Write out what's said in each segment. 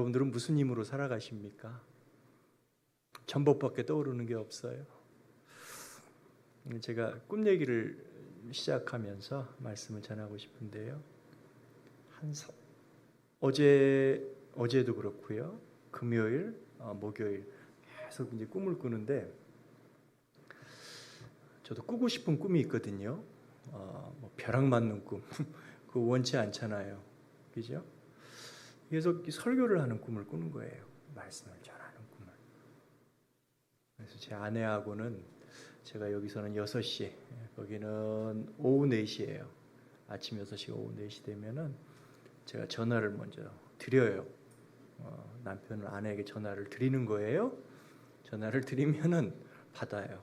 여러분들은 무슨 힘으로 살아가십니까? 전복밖에 떠오르는 게 없어요. 제가 꿈 얘기를 시작하면서 말씀을 전하고 싶은데요. 어제도 그렇고요. 금요일, 목요일 계속 이제 꿈을 꾸는데 저도 꾸고 싶은 꿈이 있거든요. 뭐 벼락 맞는 꿈, 그거 원치 않잖아요. 그죠? 계속 설교를 하는 꿈을 꾸는 거예요. 말씀을 전하는 꿈을. 그래서 제 아내하고는 제가 여기서는 6시, 거기는 오후 4시예요. 아침 6시, 오후 4시 되면은 제가 전화를 먼저 드려요. 남편은 아내에게 전화를 드리는 거예요. 전화를 드리면은 받아요.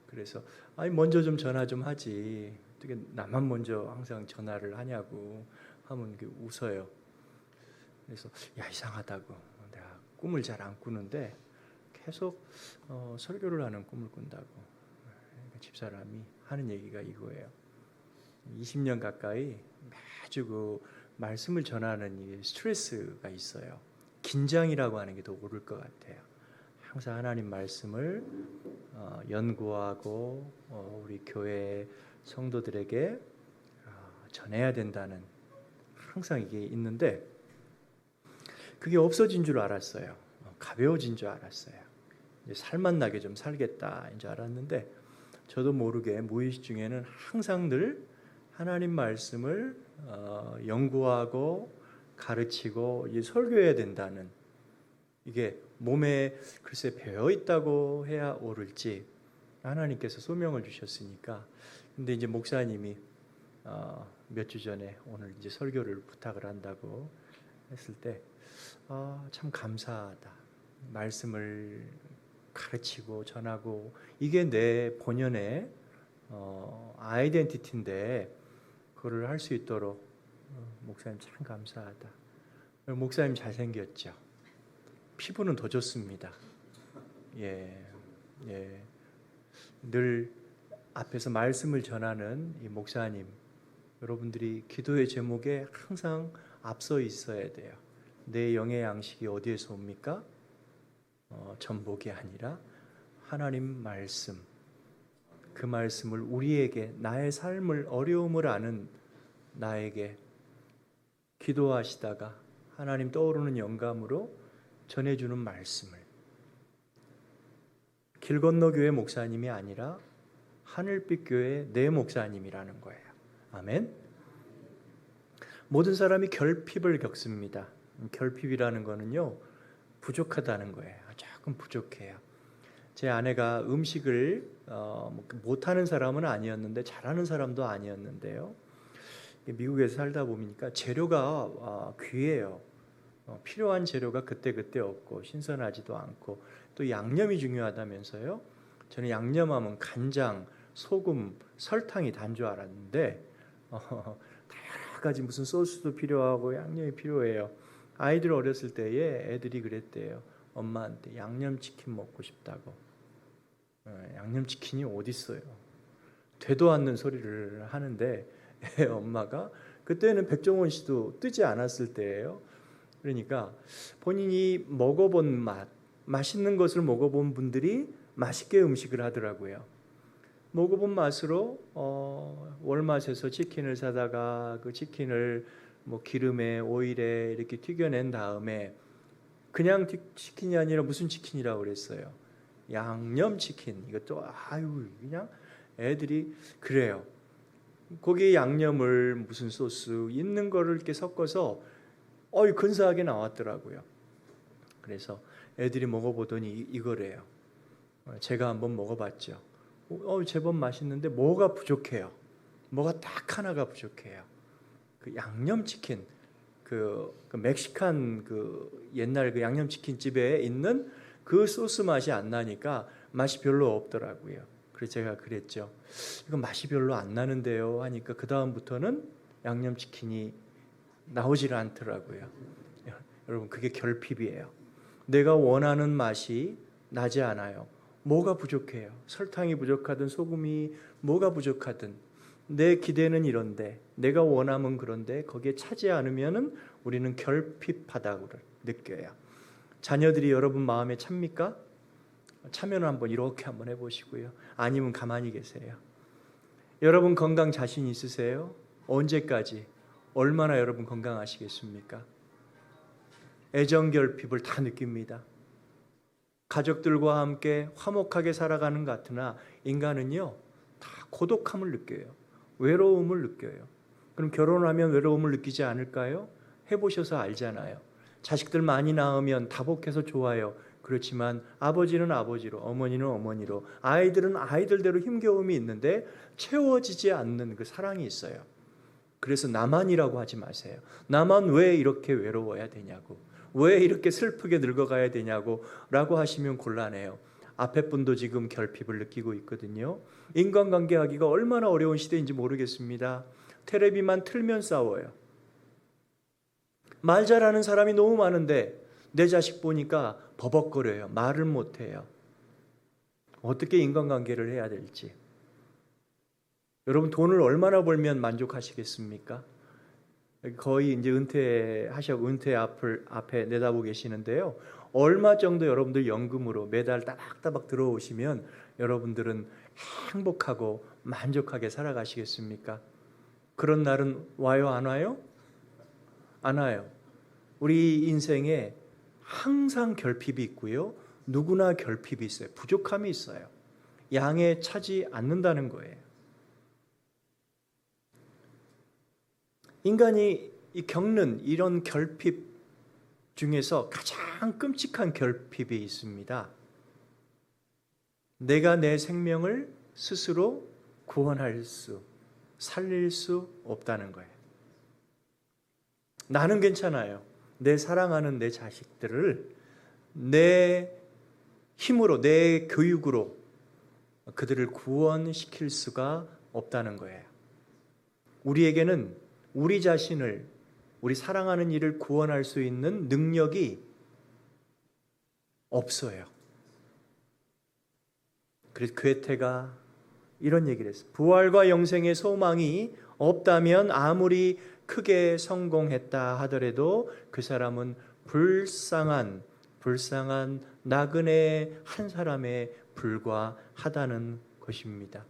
그래서 아니 먼저 좀 전화 좀 하지. 어떻게 나만 먼저 항상 전화를 하냐고 하면 이렇게 웃어요. 그래서 야 이상하다고. 내가 꿈을 잘 안 꾸는데 계속 설교를 하는 꿈을 꾼다고. 집사람이 하는 얘기가 이거예요. 20년 가까이 매주 그 말씀을 전하는 이 스트레스가 있어요. 긴장이라고 하는 게 더 오를 것 같아요. 항상 하나님 말씀을 연구하고 우리 교회 성도들에게 전해야 된다는 항상 이게 있는데 그게 없어진 줄 알았어요. 가벼워진 줄 알았어요. 이제 살만 나게 좀 살겠다인 줄 알았는데 저도 모르게 무의식 중에는 항상 늘 하나님 말씀을 연구하고 가르치고 설교해야 된다는 이게 몸에 글쎄 배어 있다고 해야 옳을지 하나님께서 소명을 주셨으니까. 근데 이제 목사님이 몇 주 전에 오늘 이제 설교를 부탁을 한다고 했을 때 참 감사하다. 말씀을 가르치고 전하고 이게 내 본연의 아이덴티티인데 그거를 할 수 있도록 목사님 참 감사하다. 목사님 잘생겼죠. 피부는 더 좋습니다. 예. 늘 앞에서 말씀을 전하는 이 목사님, 여러분들이 기도의 제목에 항상 앞서 있어야 돼요. 내 영의 양식이 어디에서 옵니까? 전복이 아니라 하나님 말씀. 그 말씀을 우리에게 나의 삶을 어려움을 아는 나에게 기도하시다가 하나님 떠오르는 영감으로 전해주는 말씀을 길 건너 교회 목사님이 아니라 하늘빛 교회 내 목사님이라는 거예요. 아멘. 모든 사람이 결핍을 겪습니다. 결핍이라는 거는요 부족하다는 거예요. 조금 부족해요. 제 아내가 음식을 못하는 사람은 아니었는데 잘하는 사람도 아니었는데요. 미국에서 살다 보니까 재료가 귀해요. 필요한 재료가 그때그때 없고 신선하지도 않고 또 양념이 중요하다면서요. 저는 양념하면 간장, 소금, 설탕이 단 줄 알았는데 여러 가지 무슨 소스도 필요하고 양념이 필요해요. 아이들 어렸을 때에 애들이 그랬대요. 엄마한테 양념치킨 먹고 싶다고. 양념치킨이 어디 있어요? 되도 않는 소리를 하는데 엄마가 그때는 백종원 씨도 뜨지 않았을 때예요. 그러니까 본인이 먹어본 맛있는 것을 먹어본 분들이 맛있게 음식을 하더라고요. 먹어본 맛으로 월마트에서 치킨을 사다가 그 치킨을 뭐 기름에 오일에 이렇게 튀겨낸 다음에 그냥 치킨이 아니라 무슨 치킨이라고 그랬어요? 양념치킨. 이것도 그냥 애들이 그래요. 거기에 양념을 무슨 소스 있는 거를 이렇게 섞어서 근사하게 나왔더라고요. 그래서 애들이 먹어보더니 이거래요. 제가 한번 먹어봤죠. 제법 맛있는데 뭐가 부족해요. 뭐가 딱 하나가 부족해요. 그 양념치킨, 그 멕시칸 그 옛날 그 양념치킨 집에 있는 그 소스 맛이 안 나니까 맛이 별로 없더라고요. 그래서 제가 그랬죠. 이거 맛이 별로 안 나는데요 하니까 그 다음부터는 양념치킨이 나오질 않더라고요. 여러분 그게 결핍이에요. 내가 원하는 맛이 나지 않아요. 뭐가 부족해요? 설탕이 부족하든 소금이 뭐가 부족하든 내 기대는 이런데 내가 원함은 그런데 거기에 차지 않으면은 우리는 결핍하다고 그래요. 느껴요. 자녀들이 여러분 마음에 찹니까? 차면 한번 이렇게 한번 해보시고요. 아니면 가만히 계세요. 여러분 건강 자신 있으세요? 언제까지? 얼마나 여러분 건강하시겠습니까? 애정 결핍을 다 느낍니다. 가족들과 함께 화목하게 살아가는 것 같으나 인간은요 다 고독함을 느껴요. 외로움을 느껴요. 그럼 결혼하면 외로움을 느끼지 않을까요? 해보셔서 알잖아요. 자식들 많이 낳으면 다복해서 좋아요. 그렇지만 아버지는 아버지로, 어머니는 어머니로, 아이들은 아이들대로 힘겨움이 있는데 채워지지 않는 그 사랑이 있어요. 그래서 나만이라고 하지 마세요. 나만 왜 이렇게 외로워야 되냐고, 왜 이렇게 슬프게 늙어가야 되냐고 라고 하시면 곤란해요. 앞에 분도 지금 결핍을 느끼고 있거든요. 인간관계하기가 얼마나 어려운 시대인지 모르겠습니다. 텔레비만 틀면 싸워요. 말 잘하는 사람이 너무 많은데 내 자식 보니까 버벅거려요. 말을 못해요. 어떻게 인간관계를 해야 될지. 여러분 돈을 얼마나 벌면 만족하시겠습니까? 거의 이제 은퇴 앞에 내다보고 계시는데요. 얼마 정도 여러분들 연금으로 매달 따박따박 들어오시면 여러분들은 행복하고 만족하게 살아가시겠습니까? 그런 날은 와요, 안 와요? 안 와요. 우리 인생에 항상 결핍이 있고요. 누구나 결핍이 있어요. 부족함이 있어요. 양에 차지 않는다는 거예요. 인간이 겪는 이런 결핍 중에서 가장 끔찍한 결핍이 있습니다. 내가 내 생명을 스스로 구원할 수, 살릴 수 없다는 거예요. 나는 괜찮아요. 내 사랑하는 내 자식들을 내 힘으로, 내 교육으로 그들을 구원시킬 수가 없다는 거예요. 우리에게는 우리 자신을, 우리 사랑하는 이를 구원할 수 있는 능력이 없어요. 그래서 괴테가 이런 얘기를 했어요. 부활과 영생의 소망이 없다면 아무리 크게 성공했다 하더라도 그 사람은 불쌍한 나그네 한 사람에 불과하다는 것입니다.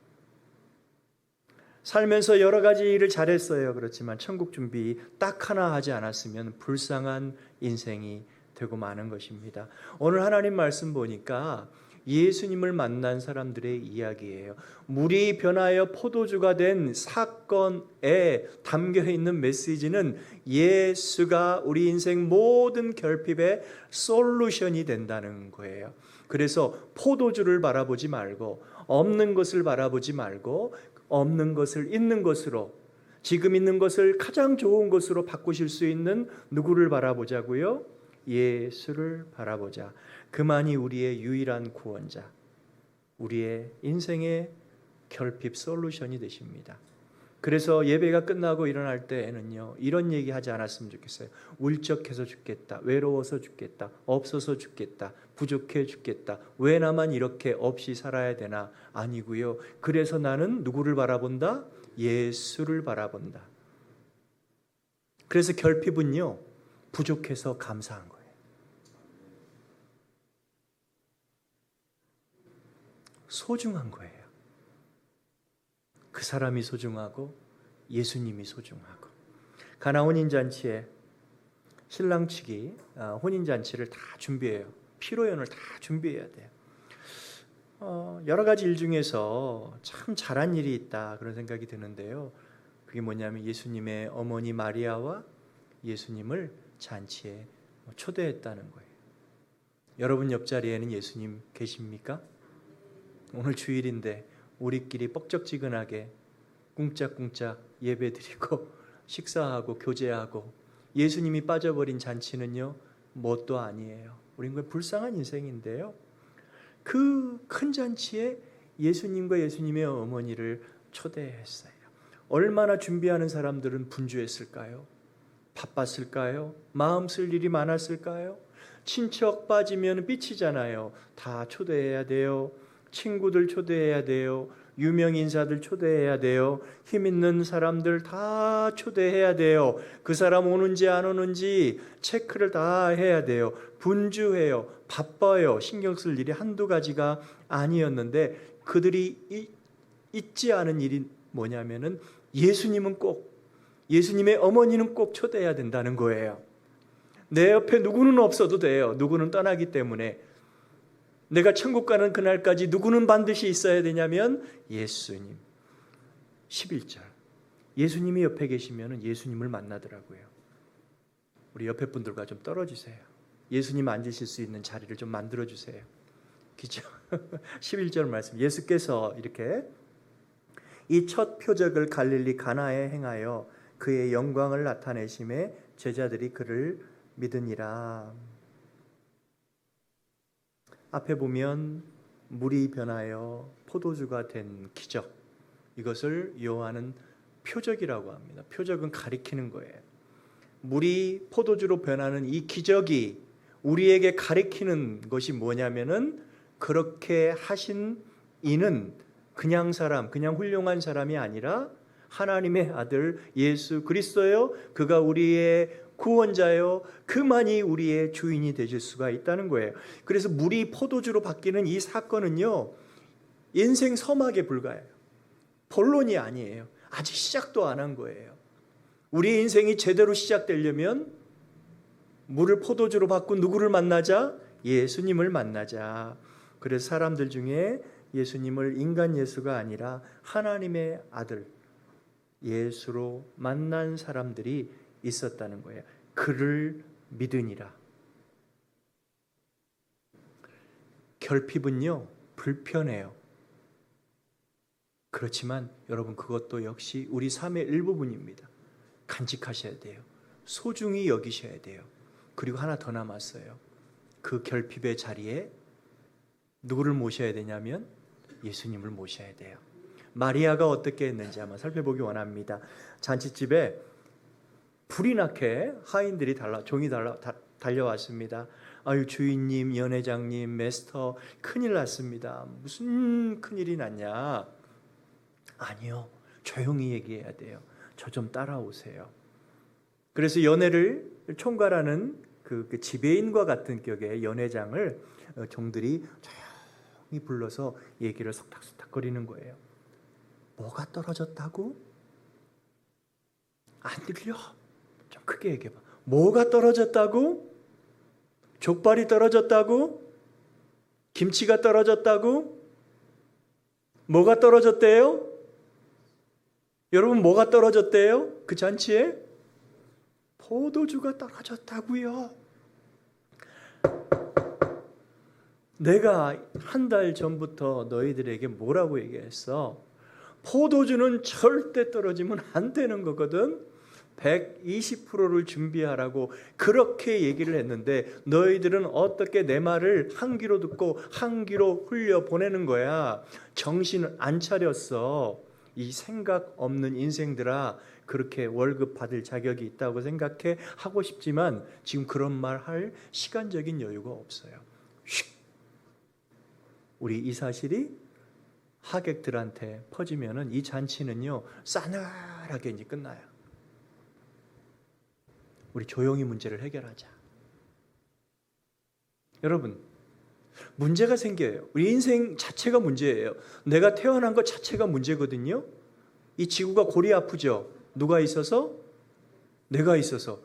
살면서 여러 가지 일을 잘했어요. 그렇지만 천국 준비 딱 하나 하지 않았으면 불쌍한 인생이 되고 마는 것입니다. 오늘 하나님 말씀 보니까 예수님을 만난 사람들의 이야기예요. 물이 변하여 포도주가 된 사건에 담겨 있는 메시지는 예수가 우리 인생 모든 결핍의 솔루션이 된다는 거예요. 그래서 포도주를 바라보지 말고, 없는 것을 바라보지 말고, 없는 것을 있는 것으로, 지금 있는 것을 가장 좋은 것으로 바꾸실 수 있는 누구를 바라보자고요? 예수를 바라보자. 그만이 우리의 유일한 구원자, 우리의 인생의 결핍 솔루션이 되십니다. 그래서 예배가 끝나고 일어날 때에는요, 이런 얘기 하지 않았으면 좋겠어요. 울적해서 죽겠다, 외로워서 죽겠다, 없어서 죽겠다, 부족해 죽겠다, 왜 나만 이렇게 없이 살아야 되나? 아니고요. 그래서 나는 누구를 바라본다? 예수를 바라본다. 그래서 결핍은요, 부족해서 감사한 거예요. 소중한 거예요. 그 사람이 소중하고 예수님이 소중하고. 가나 혼인잔치에 신랑 측이 혼인잔치를 다 준비해요. 피로연을 다 준비해야 돼요. 여러 가지 일 중에서 참 잘한 일이 있다 그런 생각이 드는데요. 그게 뭐냐면 예수님의 어머니 마리아와 예수님을 잔치에 초대했다는 거예요. 여러분 옆자리에는 예수님 계십니까? 오늘 주일인데 우리끼리 뻑적지근하게 꿍짝꿍짝 예배드리고 식사하고 교제하고 예수님이 빠져버린 잔치는요, 뭣도 아니에요. 우린 그 불쌍한 인생인데요. 그 큰 잔치에 예수님과 예수님의 어머니를 초대했어요. 얼마나 준비하는 사람들은 분주했을까요? 바빴을까요? 마음 쓸 일이 많았을까요? 친척 빠지면 삐치잖아요. 다 초대해야 돼요. 친구들 초대해야 돼요. 유명 인사들 초대해야 돼요. 힘 있는 사람들 다 초대해야 돼요. 그 사람 오는지 안 오는지 체크를 다 해야 돼요. 분주해요. 바빠요. 신경 쓸 일이 한두 가지가 아니었는데 그들이 잊지 않은 일이 뭐냐면은 예수님의 어머니는 꼭 초대해야 된다는 거예요. 내 옆에 누구는 없어도 돼요. 누구는 떠나기 때문에. 내가 천국 가는 그날까지 누구는 반드시 있어야 되냐면 예수님. 11절. 예수님이 옆에 계시면 예수님을 만나더라고요. 우리 옆에 분들과 좀 떨어지세요. 예수님 앉으실 수 있는 자리를 좀 만들어주세요. 그죠? 11절 말씀. 예수께서 이렇게 이 첫 표적을 갈릴리 가나에 행하여 그의 영광을 나타내심에 제자들이 그를 믿으니라. 앞에 보면 물이 변하여 포도주가 된 기적. 이것을 요한은 표적이라고 합니다. 표적은 가리키는 거예요. 물이 포도주로 변하는 이 기적이 우리에게 가리키는 것이 뭐냐면은 그렇게 하신 이는 그냥 사람, 그냥 훌륭한 사람이 아니라 하나님의 아들 예수 그리스도요. 그가 우리의 구원자요. 그만이 우리의 주인이 되실 수가 있다는 거예요. 그래서 물이 포도주로 바뀌는 이 사건은요. 인생 서막에 불과해요. 본론이 아니에요. 아직 시작도 안 한 거예요. 우리 인생이 제대로 시작되려면 물을 포도주로 바꾼 누구를 만나자? 예수님을 만나자. 그래서 사람들 중에 예수님을 인간 예수가 아니라 하나님의 아들 예수로 만난 사람들이 있었다는 거예요. 그를 믿으니라. 결핍은요, 불편해요. 그렇지만 여러분 그것도 역시 우리 삶의 일부분입니다. 간직하셔야 돼요. 소중히 여기셔야 돼요. 그리고 하나 더 남았어요. 그 결핍의 자리에 누구를 모셔야 되냐면 예수님을 모셔야 돼요. 마리아가 어떻게 했는지 한번 살펴보기 원합니다. 잔치집에 불이 나게 하인들이 종이 달려왔습니다. 아유 주인님, 연회장님, 메스터 큰일 났습니다. 무슨 큰일이 났냐? 아니요, 조용히 얘기해야 돼요. 저 좀 따라오세요. 그래서 연회를 총괄하는 그 지배인과 같은 격의 연회장을 종들이 조용히 불러서 얘기를 속닥속닥거리는 거예요. 뭐가 떨어졌다고? 안 들려? 좀 크게 얘기해봐. 뭐가 떨어졌다고? 족발이 떨어졌다고? 김치가 떨어졌다고? 뭐가 떨어졌대요? 여러분 뭐가 떨어졌대요? 그 잔치에? 포도주가 떨어졌다고요. 내가 한 달 전부터 너희들에게 뭐라고 얘기했어? 포도주는 절대 떨어지면 안 되는 거거든. 120%를 준비하라고 그렇게 얘기를 했는데 너희들은 어떻게 내 말을 한 귀로 듣고 한 귀로 흘려 보내는 거야. 정신을 안 차렸어. 이 생각 없는 인생들아, 그렇게 월급 받을 자격이 있다고 생각해 하고 싶지만 지금 그런 말 할 시간적인 여유가 없어요. 우리 이 사실이 하객들한테 퍼지면은 이 잔치는요 싸늘하게 이제 끝나요. 우리 조용히 문제를 해결하자. 여러분 문제가 생겨요. 우리 인생 자체가 문제예요. 내가 태어난 것 자체가 문제거든요. 이 지구가 골이 아프죠. 누가 있어서? 내가 있어서.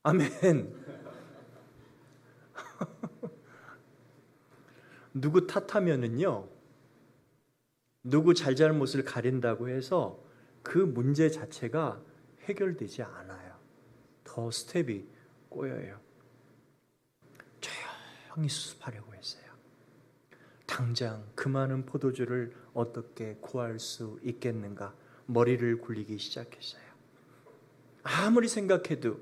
아멘. 누구 탓하면은요, 누구 잘잘못을 가린다고 해서 그 문제 자체가 해결되지 않아요. 더 스텝이 꼬여요. 조용히 수습하려고 했어요. 당장 그 많은 포도주를 어떻게 구할 수 있겠는가? 머리를 굴리기 시작했어요. 아무리 생각해도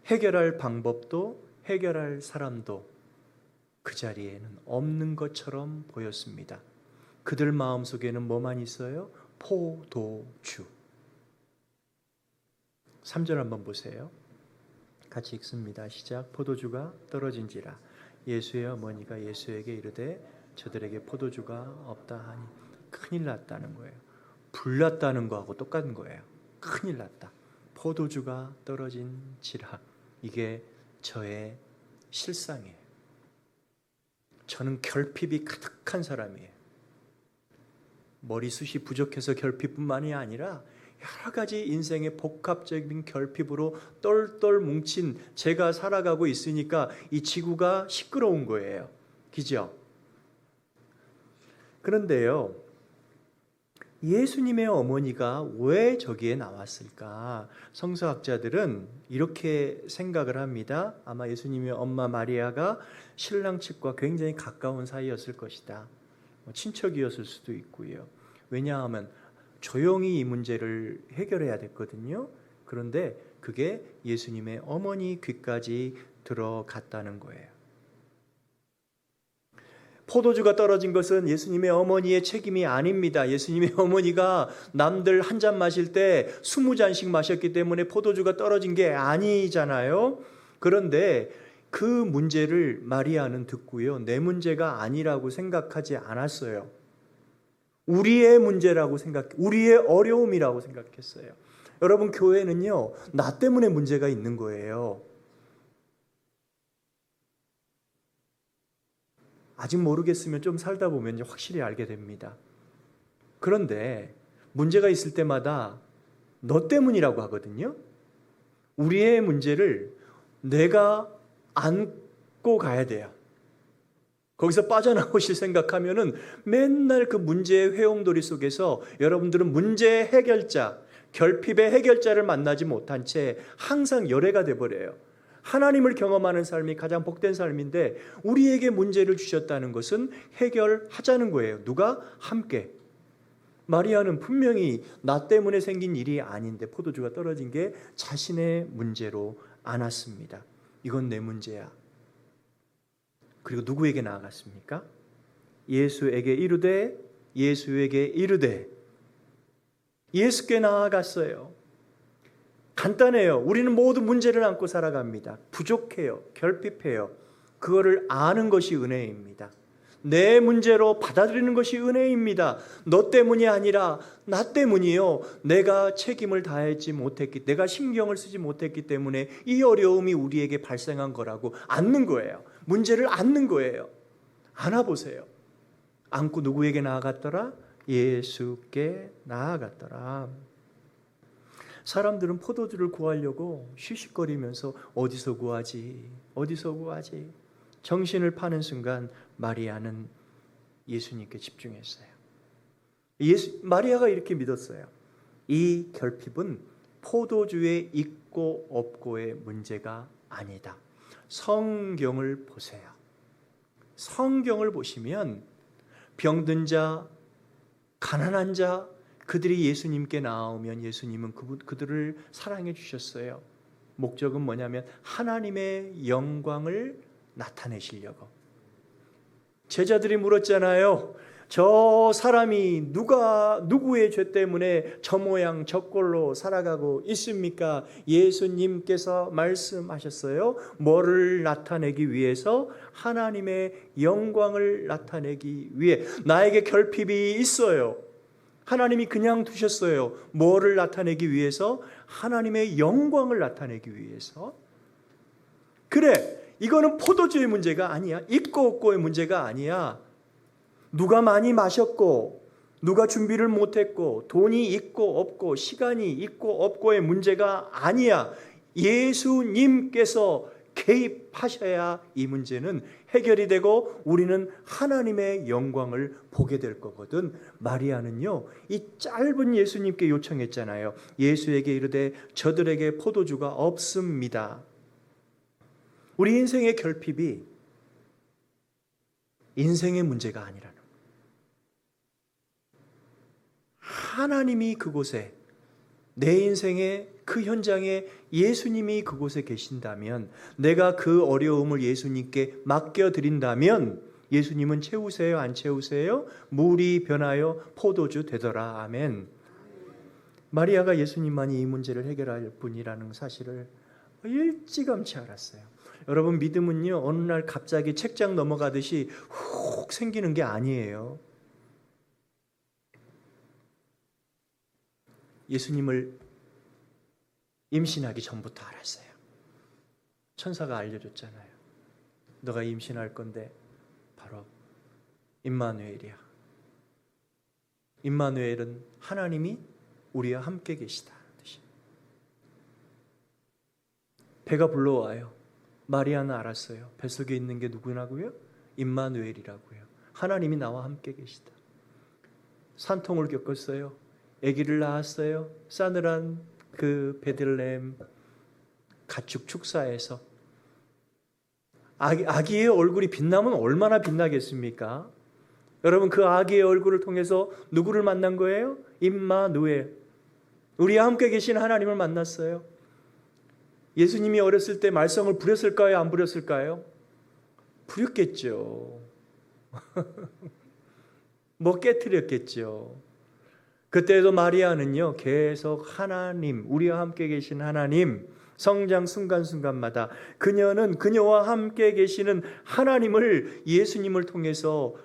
해결할 방법도 해결할 사람도 그 자리에는 없는 것처럼 보였습니다. 그들 마음속에는 뭐만 있어요? 포도주. 3절 한번 보세요. 같이 읽습니다. 시작. 포도주가 떨어진지라 예수의 어머니가 예수에게 이르되 저들에게 포도주가 없다 하니 큰일 났다는 거예요. 불났다는 거하고 똑같은 거예요. 큰일 났다. 포도주가 떨어진지라. 이게 저의 실상이에요. 저는 결핍이 가득한 사람이에요. 머리숱이 부족해서 결핍뿐만이 아니라 여러 가지 인생의 복합적인 결핍으로 똘똘 뭉친 제가 살아가고 있으니까 이 지구가 시끄러운 거예요. 그죠? 그런데요, 예수님의 어머니가 왜 저기에 나왔을까? 성서학자들은 이렇게 생각을 합니다. 아마 예수님의 엄마 마리아가 신랑 측과 굉장히 가까운 사이였을 것이다. 친척이었을 수도 있고요. 왜냐하면 조용히 이 문제를 해결해야 됐거든요. 그런데 그게 예수님의 어머니 귀까지 들어갔다는 거예요. 포도주가 떨어진 것은 예수님의 어머니의 책임이 아닙니다. 예수님의 어머니가 남들 한 잔 마실 때 20잔씩 마셨기 때문에 포도주가 떨어진 게 아니잖아요. 그런데 그 문제를 마리아는 듣고요, 내 문제가 아니라고 생각하지 않았어요. 우리의 문제라고 우리의 어려움이라고 생각했어요. 여러분, 교회는요, 나 때문에 문제가 있는 거예요. 아직 모르겠으면 좀 살다 보면 확실히 알게 됩니다. 그런데 문제가 있을 때마다 너 때문이라고 하거든요. 우리의 문제를 내가 안고 가야 돼요. 거기서 빠져나오실 생각하면은 맨날 그 문제의 회옹돌이 속에서 여러분들은 문제 해결자, 결핍의 해결자를 만나지 못한 채 항상 열애가 돼버려요. 하나님을 경험하는 삶이 가장 복된 삶인데 우리에게 문제를 주셨다는 것은 해결하자는 거예요. 누가? 함께. 마리아는 분명히 나 때문에 생긴 일이 아닌데 포도주가 떨어진 게 자신의 문제로 안았습니다. 이건 내 문제야. 그리고 누구에게 나아갔습니까? 예수에게 이르되 예수께 나아갔어요. 간단해요. 우리는 모두 문제를 안고 살아갑니다. 부족해요. 결핍해요. 그거를 아는 것이 은혜입니다. 내 문제로 받아들이는 것이 은혜입니다. 너 때문이 아니라 나 때문이요. 내가 책임을 다하지 못했기, 내가 신경을 쓰지 못했기 때문에 이 어려움이 우리에게 발생한 거라고 안는 거예요. 문제를 안는 거예요. 안아보세요. 안고 누구에게 나아갔더라? 예수께 나아갔더라. 사람들은 포도주를 구하려고 쉬쉬거리면서 어디서 구하지? 정신을 파는 순간 마리아는 예수님께 집중했어요. 마리아가 이렇게 믿었어요. 이 결핍은 포도주의 있고 없고의 문제가 아니다. 성경을 보세요. 성경을 보시면 병든 자, 가난한 자, 그들이 예수님께 나오면 예수님은 그들을 사랑해 주셨어요. 목적은 뭐냐면 하나님의 영광을 나타내시려고. 제자들이 물었잖아요. 저 사람이 누구의 죄 때문에 저 모양 저 꼴로 살아가고 있습니까? 예수님께서 말씀하셨어요. 뭐를 나타내기 위해서? 하나님의 영광을 나타내기 위해. 나에게 결핍이 있어요. 하나님이 그냥 두셨어요. 뭐를 나타내기 위해서? 하나님의 영광을 나타내기 위해서. 그래, 이거는 포도주의 문제가 아니야. 있고 없고의 문제가 아니야. 누가 많이 마셨고, 누가 준비를 못했고, 돈이 있고 없고, 시간이 있고 없고의 문제가 아니야. 예수님께서 개입하셔야 이 문제는 해결이 되고 우리는 하나님의 영광을 보게 될 거거든. 마리아는요, 이 짧은 예수님께 요청했잖아요. 예수에게 이르되 저들에게 포도주가 없습니다. 우리 인생의 결핍이 인생의 문제가 아니라는 거예요. 하나님이 그곳에, 내 인생의 그 현장에 예수님이 그곳에 계신다면, 내가 그 어려움을 예수님께 맡겨드린다면 예수님은 채우세요? 안 채우세요? 물이 변하여 포도주 되더라. 아멘. 마리아가 예수님만이 이 문제를 해결할 분이라는 사실을 일찌감치 알았어요. 여러분, 믿음은요, 어느 날 갑자기 책장 넘어가듯이 훅 생기는 게 아니에요. 예수님을 임신하기 전부터 알았어요. 천사가 알려줬잖아요. 너가 임신할 건데 바로 임마누엘이야. 임마누엘은 하나님이 우리와 함께 계시다. 배가 불러와요. 마리아는 알았어요. 뱃속에 있는 게 누구냐고요? 임마누엘이라고요. 하나님이 나와 함께 계시다. 산통을 겪었어요. 아기를 낳았어요. 싸늘한 그 베들레헴 가축 축사에서 아기의 얼굴이 빛나면 얼마나 빛나겠습니까? 여러분, 그 아기의 얼굴을 통해서 누구를 만난 거예요? 임마누엘. 우리와 함께 계신 하나님을 만났어요. 예수님이 어렸을 때 말썽을 부렸을까요? 안 부렸을까요? 부렸겠죠. 뭐 깨트렸겠죠. 그때도 마리아는요, 계속 하나님, 우리와 함께 계신 하나님, 성장 순간순간마다 그녀는 그녀와 함께 계시는 하나님을 예수님을 통해서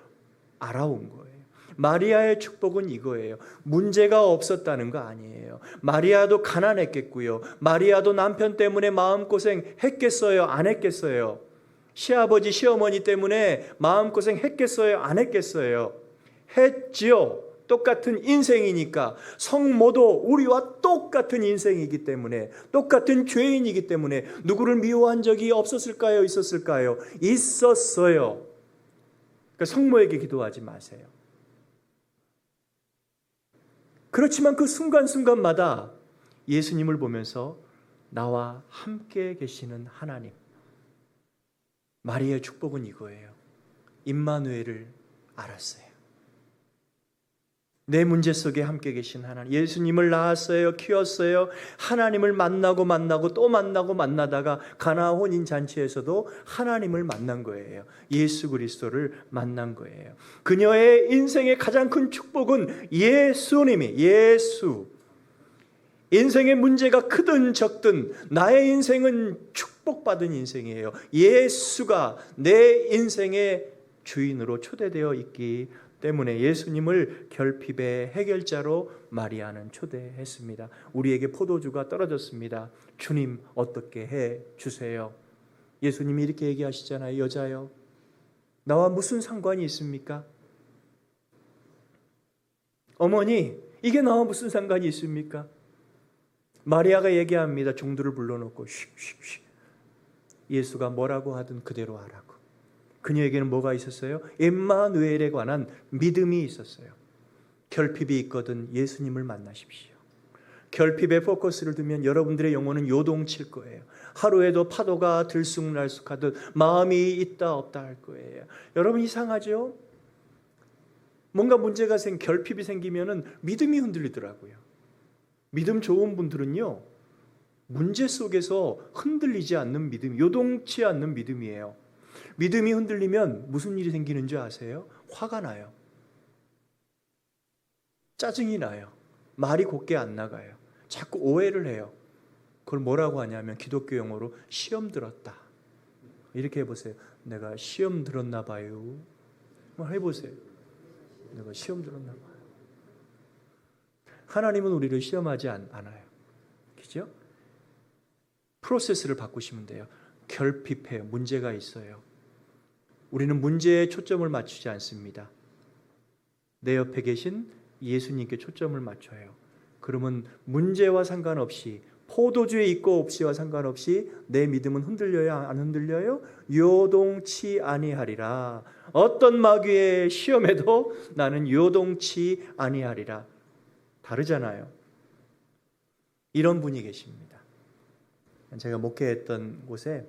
알아온 거예요. 마리아의 축복은 이거예요. 문제가 없었다는 거 아니에요. 마리아도 가난했겠고요. 마리아도 남편 때문에 마음고생 했겠어요? 안 했겠어요? 시아버지, 시어머니 때문에 마음고생 했겠어요? 안 했겠어요? 했지요. 똑같은 인생이니까. 성모도 우리와 똑같은 인생이기 때문에, 똑같은 죄인이기 때문에 누구를 미워한 적이 없었을까요? 있었을까요? 있었어요. 그러니까 성모에게 기도하지 마세요. 그렇지만 그 순간순간마다 예수님을 보면서 나와 함께 계시는 하나님, 마리아의 축복은 이거예요. 임마누엘을 알았어요. 내 문제 속에 함께 계신 하나님, 예수님을 낳았어요, 키웠어요. 하나님을 만나고 또 만나다가 가나 혼인 잔치에서도 하나님을 만난 거예요. 예수 그리스도를 만난 거예요. 그녀의 인생의 가장 큰 축복은 예수. 인생의 문제가 크든 적든 나의 인생은 축복받은 인생이에요. 예수가 내 인생의 주인으로 초대되어 있기 때문에 예수님을 결핍의 해결자로 마리아는 초대했습니다. 우리에게 포도주가 떨어졌습니다. 주님, 어떻게 해 주세요? 예수님이 이렇게 얘기하시잖아요. 여자여, 나와 무슨 상관이 있습니까? 어머니, 이게 나와 무슨 상관이 있습니까? 마리아가 얘기합니다. 종들을 불러놓고 쉿. 예수가 뭐라고 하든 그대로 하라고. 그녀에게는 뭐가 있었어요? 임마누엘에 관한 믿음이 있었어요. 결핍이 있거든 예수님을 만나십시오. 결핍에 포커스를 두면 여러분들의 영혼은 요동칠 거예요. 하루에도 파도가 들쑥날쑥하듯 마음이 있다 없다 할 거예요. 여러분, 이상하죠? 뭔가 문제가 결핍이 생기면은 믿음이 흔들리더라고요. 믿음 좋은 분들은요, 문제 속에서 흔들리지 않는 믿음, 요동치 않는 믿음이에요. 믿음이 흔들리면 무슨 일이 생기는 줄 아세요? 화가 나요. 짜증이 나요. 말이 곱게 안 나가요. 자꾸 오해를 해요. 그걸 뭐라고 하냐면 기독교 용어로 시험 들었다. 이렇게 해보세요. 내가 시험 들었나 봐요. 한번 해보세요. 내가 시험 들었나 봐요. 하나님은 우리를 시험하지 않아요. 그죠? 프로세스를 바꾸시면 돼요. 결핍해요. 문제가 있어요. 우리는 문제에 초점을 맞추지 않습니다. 내 옆에 계신 예수님께 초점을 맞춰요. 그러면 문제와 상관없이, 포도주에 있고 없이와 상관없이 내 믿음은 흔들려요? 안 흔들려요? 요동치 아니하리라. 어떤 마귀의 시험에도 나는 요동치 아니하리라. 다르잖아요. 이런 분이 계십니다. 제가 목회했던 곳에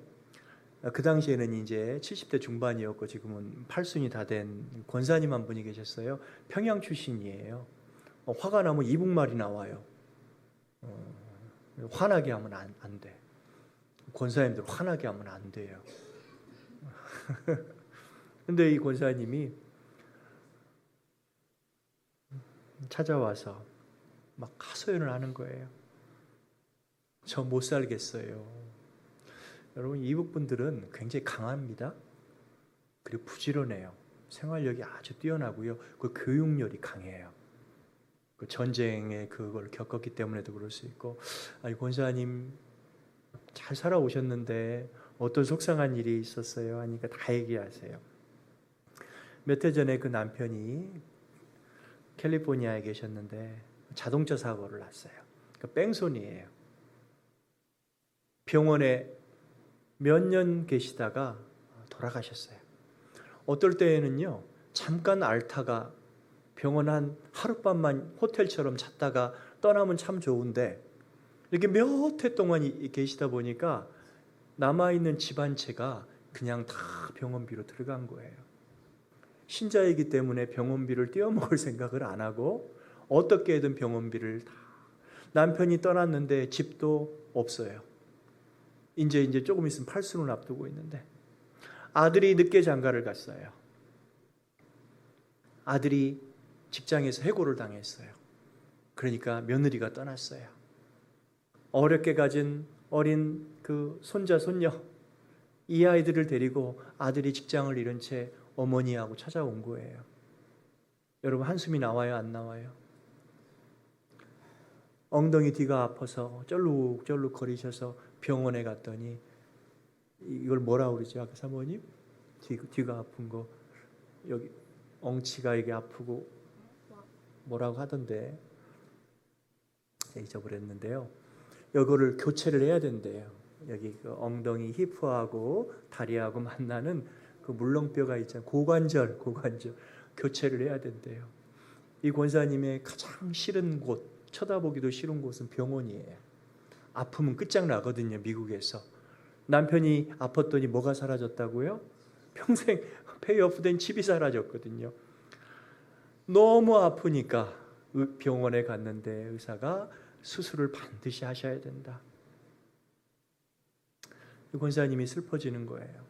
그 당시에는 이제 70대 중반이었고 지금은 80이 다 된 권사님 한 분이 계셨어요. 평양 출신이에요. 화가 나면 이북말이 나와요. 화나게 하면 안 돼. 권사님들 화나게 하면 안 돼요. 근데 이 권사님이 찾아와서 막 하소연을 하는 거예요. 저 못 살겠어요. 여러분 이북 분들은 굉장히 강합니다. 그리고 부지런해요. 생활력이 아주 뛰어나고요. 그 교육열이 강해요. 그 전쟁에 그걸 겪었기 때문에도 그럴 수 있고, 아니 권사님 잘 살아오셨는데 어떤 속상한 일이 있었어요 하니까 다 얘기하세요. 몇 해 전에 그 남편이 캘리포니아에 계셨는데 자동차 사고를 났어요. 그 뺑소니예요. 병원에 몇 년 계시다가 돌아가셨어요. 어떨 때에는요, 잠깐 앓다가 병원 한 하룻밤만 호텔처럼 잤다가 떠나면 참 좋은데, 이렇게 몇 해 동안 계시다 보니까 남아있는 집안채가 그냥 다 병원비로 들어간 거예요. 신자이기 때문에 병원비를 떼어먹을 생각을 안 하고 어떻게든 병원비를 다. 남편이 떠났는데 집도 없어요. 이제 조금 있으면 팔순을 앞두고 있는데, 아들이 늦게 장가를 갔어요. 아들이 직장에서 해고를 당했어요. 그러니까 며느리가 떠났어요. 어렵게 가진 어린 그 손자 손녀, 이 아이들을 데리고 아들이 직장을 잃은 채 어머니하고 찾아온 거예요. 여러분 한숨이 나와요, 안 나와요? 엉덩이 뒤가 아파서 쩔룩쩔룩 거리셔서 병원에 갔더니, 이걸 뭐라고 그러죠? 아까 사모님? 뒤가 아픈 거, 여기 엉치가 이게 아프고 뭐라고 하던데 잊어버렸는데요. 이거를 교체를 해야 된대요. 여기 그 엉덩이 히프하고 다리하고 만나는 그 물렁뼈가 있잖아요. 고관절 교체를 해야 된대요. 이 권사님의 가장 싫은 곳, 쳐다보기도 싫은 곳은 병원이에요. 아프면 끝장나거든요, 미국에서. 남편이 아팠더니 뭐가 사라졌다고요? 평생 페이오프된 집이 사라졌거든요. 너무 아프니까 병원에 갔는데 의사가 수술을 반드시 하셔야 된다. 권사님이 슬퍼지는 거예요.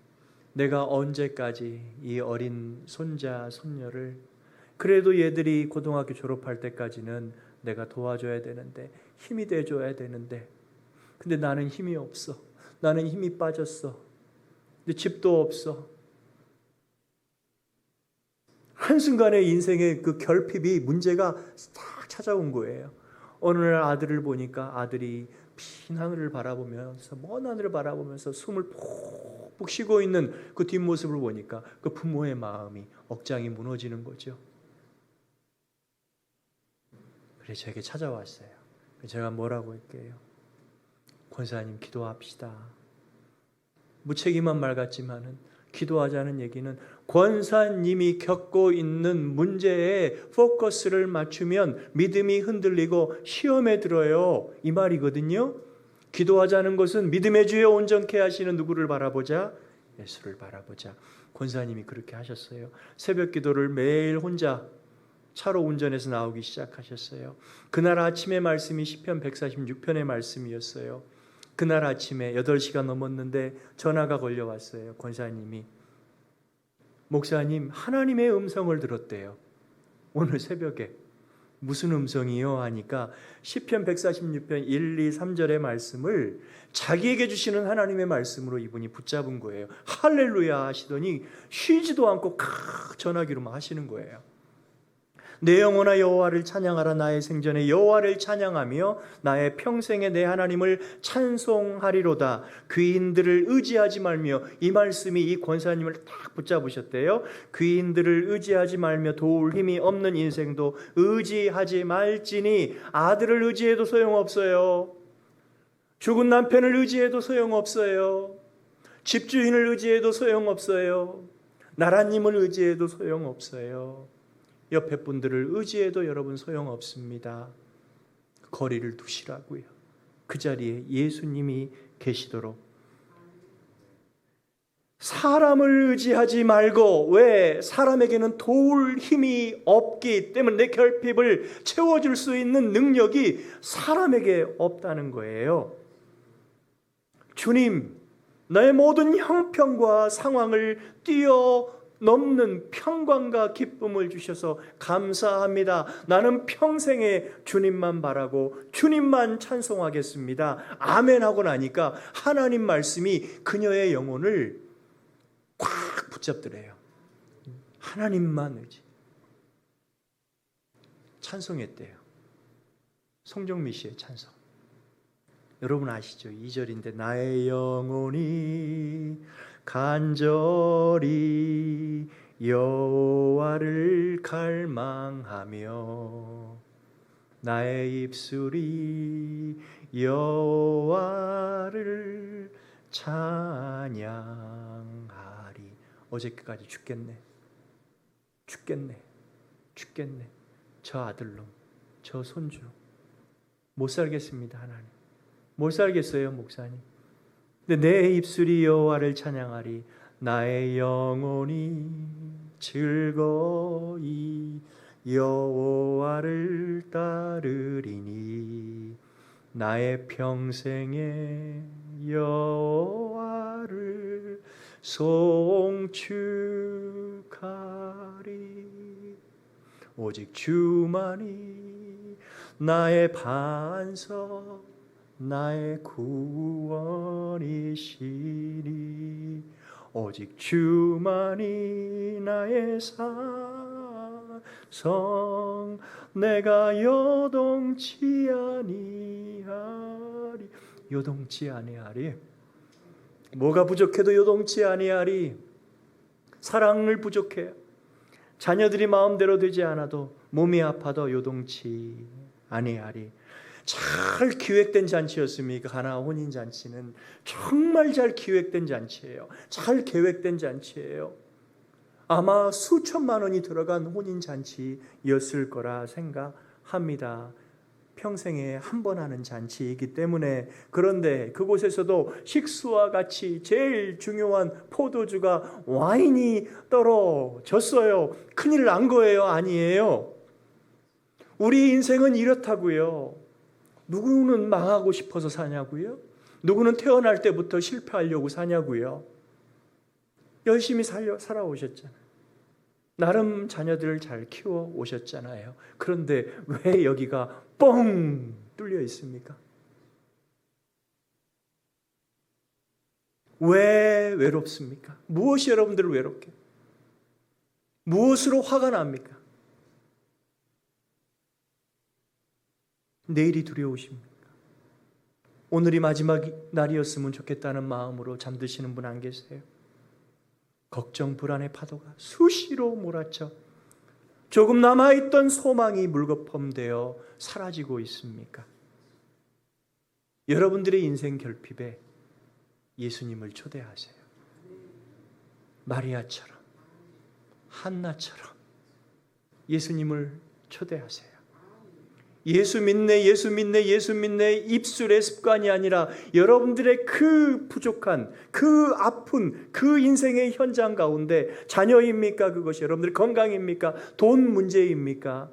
내가 언제까지 이 어린 손자, 손녀를, 그래도 얘들이 고등학교 졸업할 때까지는 내가 도와줘야 되는데, 힘이 돼줘야 되는데, 근데 나는 힘이 없어. 나는 힘이 빠졌어. 근데 집도 없어. 한순간에 인생의 그 결핍이, 문제가 딱 찾아온 거예요. 어느 날 아들을 보니까 아들이 빈 하늘을 바라보면서, 먼 하늘을 바라보면서 숨을 푹푹 쉬고 있는 그 뒷모습을 보니까 그 부모의 마음이, 억장이 무너지는 거죠. 그래서 저에게 찾아왔어요. 제가 뭐라고 할게요? 권사님 기도합시다. 무책임한 말 같지만은 기도하자는 얘기는 권사님이 겪고 있는 문제에 포커스를 맞추면 믿음이 흔들리고 시험에 들어요, 이 말이거든요. 기도하자는 것은 믿음의 주에 온전케 하시는 누구를 바라보자? 예수를 바라보자. 권사님이 그렇게 하셨어요. 새벽 기도를 매일 혼자 차로 운전해서 나오기 시작하셨어요. 그날 아침의 말씀이 시편 146편의 말씀이었어요. 그날 아침에 8시가 넘었는데 전화가 걸려왔어요. 권사님이, 목사님 하나님의 음성을 들었대요. 오늘 새벽에. 무슨 음성이요? 하니까 시편 146편 1, 2, 3절의 말씀을 자기에게 주시는 하나님의 말씀으로 이분이 붙잡은 거예요. 할렐루야 하시더니 쉬지도 않고 전화기로만 하시는 거예요. 내 영혼아 여호와를 찬양하라. 나의 생전에 여호와를 찬양하며 나의 평생에 내 하나님을 찬송하리로다. 귀인들을 의지하지 말며, 이 말씀이 이 권사님을 딱 붙잡으셨대요. 귀인들을 의지하지 말며 도울 힘이 없는 인생도 의지하지 말지니. 아들을 의지해도 소용없어요. 죽은 남편을 의지해도 소용없어요. 집주인을 의지해도 소용없어요. 나라님을 의지해도 소용없어요. 옆에 분들을 의지해도 여러분 소용없습니다. 거리를 두시라고요. 그 자리에 예수님이 계시도록. 사람을 의지하지 말고, 왜? 사람에게는 도울 힘이 없기 때문에, 내 결핍을 채워줄 수 있는 능력이 사람에게 없다는 거예요. 주님, 나의 모든 형편과 상황을 넘는 평강과 기쁨을 주셔서 감사합니다. 나는 평생에 주님만 바라고 주님만 찬송하겠습니다. 아멘 하고 나니까 하나님 말씀이 그녀의 영혼을 꽉 붙잡더래요. 하나님만 의지. 찬송했대요. 송정미 씨의 찬송. 여러분 아시죠? 2절인데 나의 영혼이 간절히 여호와를 갈망하며 나의 입술이 여호와를 찬양하리. 어저께까지 죽겠네. 저 아들놈, 저 손주 못 살겠습니다. 하나님 못 살겠어요 목사님. 근데 내 입술이 여호와를 찬양하리. 나의 영혼이 즐거이 여호와를 따르리니 나의 평생에 여호와를 송축하리. 오직 주만이 나의 반석 나의 구원이시니 오직 주만이 나의 산성 내가 요동치 아니하리. 요동치 아니하리. 뭐가 부족해도 요동치 아니하리. 사랑을 부족해요. 자녀들이 마음대로 되지 않아도 몸이 아파도 요동치 아니하리. 잘 기획된 잔치였습니까? 가나 혼인 잔치는 정말 잘 기획된 잔치예요. 잘 계획된 잔치예요. 아마 수천만 원이 들어간 혼인 잔치였을 거라 생각합니다. 평생에 한 번 하는 잔치이기 때문에. 그런데 그곳에서도 식수와 같이 제일 중요한 포도주가 와인이 떨어졌어요. 큰일 난 거예요? 아니에요. 우리 인생은 이렇다고요. 누구는 망하고 싶어서 사냐고요? 누구는 태어날 때부터 실패하려고 사냐고요? 열심히 살아오셨잖아요. 나름 자녀들을 잘 키워 오셨잖아요. 그런데 왜 여기가 뻥 뚫려 있습니까? 왜 외롭습니까? 무엇이 여러분들을 외롭게? 무엇으로 화가 납니까? 내일이 두려우십니까? 오늘이 마지막 날이었으면 좋겠다는 마음으로 잠드시는 분 안 계세요? 걱정, 불안의 파도가 수시로 몰아쳐 조금 남아있던 소망이 물거품되어 사라지고 있습니까? 여러분들의 인생 결핍에 예수님을 초대하세요. 마리아처럼, 한나처럼 예수님을 초대하세요. 예수 믿네, 예수 믿네, 예수 믿네 입술의 습관이 아니라 여러분들의 그 부족한, 그 아픈, 그 인생의 현장 가운데 자녀입니까? 그것이 여러분들의 건강입니까? 돈 문제입니까?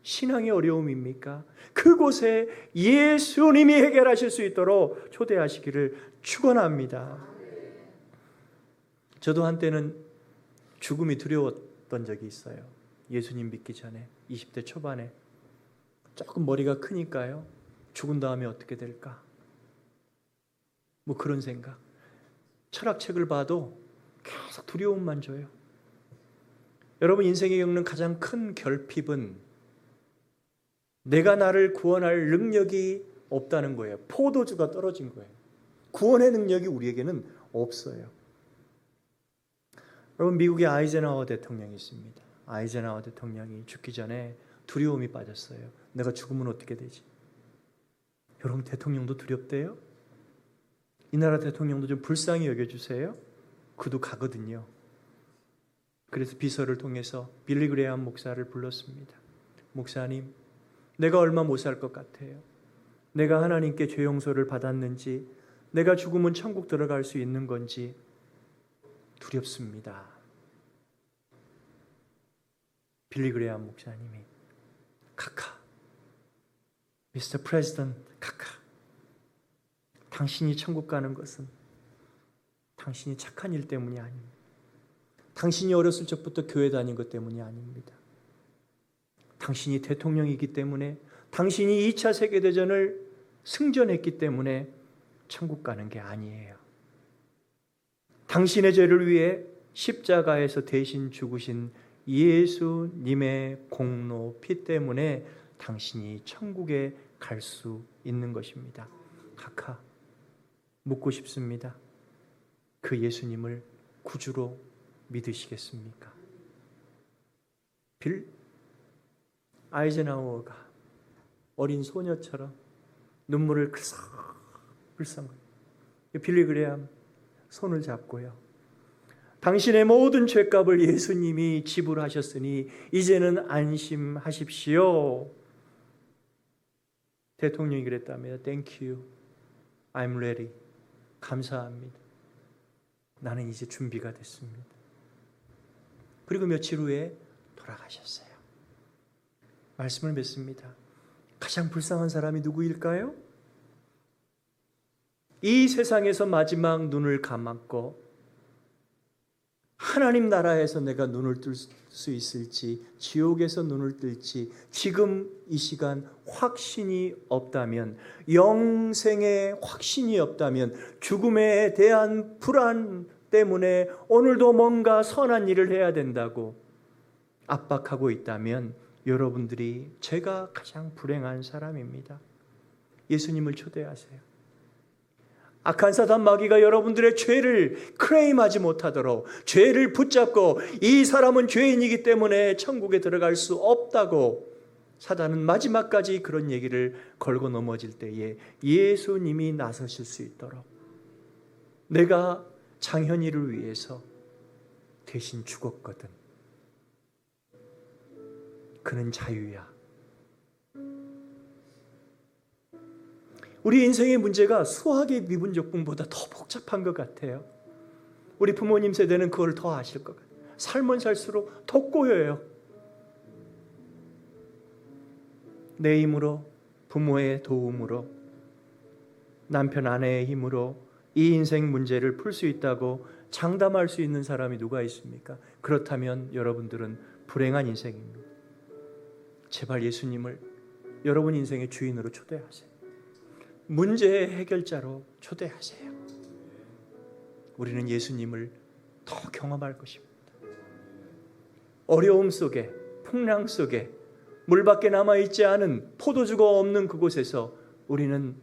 신앙의 어려움입니까? 그곳에 예수님이 해결하실 수 있도록 초대하시기를 축원합니다. 저도 한때는 죽음이 두려웠던 적이 있어요. 예수님 믿기 전에 20대 초반에 조금 머리가 크니까요. 죽은 다음에 어떻게 될까? 뭐 그런 생각. 철학책을 봐도 계속 두려움만 줘요. 여러분 인생에 겪는 가장 큰 결핍은 내가 나를 구원할 능력이 없다는 거예요. 포도주가 떨어진 거예요. 구원의 능력이 우리에게는 없어요. 여러분 미국의 아이젠하워 대통령이 있습니다. 아이젠하워 대통령이 죽기 전에 두려움이 빠졌어요. 내가 죽으면 어떻게 되지? 여러분 대통령도 두렵대요? 이 나라 대통령도 좀 불쌍히 여겨주세요. 그도 가거든요. 그래서 비서를 통해서 빌리 그레이엄 목사를 불렀습니다. 목사님, 내가 얼마 못 살 것 같아요. 내가 하나님께 죄 용서를 받았는지, 내가 죽으면 천국 들어갈 수 있는 건지 두렵습니다. 빌리 그레이엄 목사님이 카카, 미스터 프레지던트 카카, 당신이 천국 가는 것은 당신이 착한 일 때문이 아닙니다. 당신이 어렸을 적부터 교회 다닌 것 때문이 아닙니다. 당신이 대통령이기 때문에, 당신이 2차 세계대전을 승전했기 때문에 천국 가는 게 아니에요. 당신의 죄를 위해 십자가에서 대신 죽으신 예수님의 공로 피 때문에 당신이 천국에 갈 수 있는 것입니다. 각하 묻고 싶습니다. 그 예수님을 구주로 믿으시겠습니까? 빌 아이젠하워가 어린 소녀처럼 눈물을 글썽글썽 빌리 그레함 손을 잡고요. 당신의 모든 죄값을 예수님이 지불하셨으니 이제는 안심하십시오. 대통령이 그랬다며 Thank you. I'm ready. 감사합니다. 나는 이제 준비가 됐습니다. 그리고 며칠 후에 돌아가셨어요. 말씀을 맺습니다. 가장 불쌍한 사람이 누구일까요? 이 세상에서 마지막 눈을 감았고 하나님 나라에서 내가 눈을 뜰 수 있을지, 지옥에서 눈을 뜰지 지금 이 시간 확신이 없다면, 영생에 확신이 없다면, 죽음에 대한 불안 때문에 오늘도 뭔가 선한 일을 해야 된다고 압박하고 있다면 여러분들이 제가 가장 불행한 사람입니다. 예수님을 초대하세요. 악한 사단 마귀가 여러분들의 죄를 클레임하지 못하도록, 죄를 붙잡고 이 사람은 죄인이기 때문에 천국에 들어갈 수 없다고, 사단은 마지막까지 그런 얘기를 걸고 넘어질 때에 예수님이 나서실 수 있도록, 내가 장현이를 위해서 대신 죽었거든. 그는 자유야. 우리 인생의 문제가 수학의 미분적분보다 더 복잡한 것 같아요. 우리 부모님 세대는 그걸 더 아실 것 같아요. 살면 살수록 더 꼬여요. 내 힘으로, 부모의 도움으로, 남편 아내의 힘으로 이 인생 문제를 풀 수 있다고 장담할 수 있는 사람이 누가 있습니까? 그렇다면 여러분들은 불행한 인생입니다. 제발 예수님을 여러분 인생의 주인으로 초대하세요. 문제의 해결자로 초대하세요. 우리는 예수님을 더 경험할 것입니다. 어려움 속에, 풍랑 속에, 물밖에 남아있지 않은 포도주가 없는 그곳에서 우리는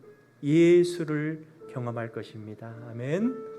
예수를 경험할 것입니다. 아멘.